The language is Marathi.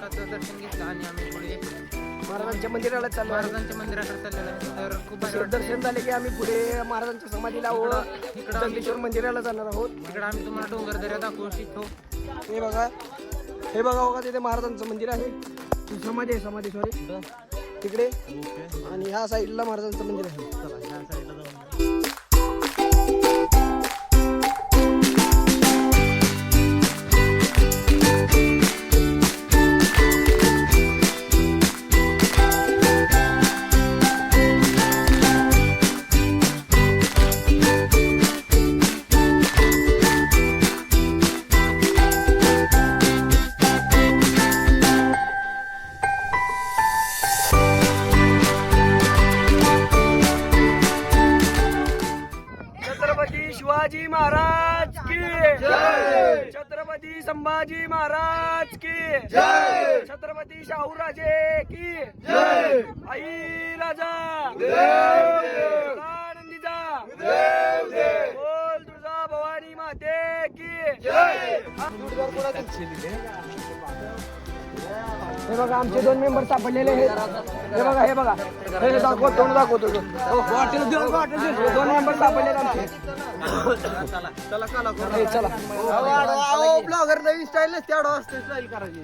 महाराष्ट्राचं दर्शन घेतलं आणि आम्ही पुढे महाराजांच्या मंदिराला चाललो आहे. महाराजांच्या मंदिराकडे चाललेलं आहे. तर खूप भारी वाटतं. दर्शन झाले की आम्ही पुढे महाराजांच्या समाधीला व जगदीश्वर मंदिराला जाणार आहोत. इकडे आम्ही तुम्हाला डोंगरदऱ्या दाखवू इच्छितो. हे बघा बघा तिथे महाराजांचं मंदिर आहे. ही समाधी आहे, समाधी सॉरी तिकडे. आणि ह्या साईडला महाराजांचं मंदिर आहे. छत्रपती शिवाजी महाराज की जय. छत्रपती संभाजी महाराज की जय. छत्रपती शाहूराजे की जय. आई राजा आनंदीचा बोल तुळजा भवानी माते की जय. हे बघा आमचे 2 मेंबर सापडलेले आहेत. हे बघा हे दाखवतो, तोंड दाखवतो. 2 मेंबर सापडलेले आमचे. चला ब्लॉगर नवीन स्टाईल तेवढं असते स्टाईल करायची.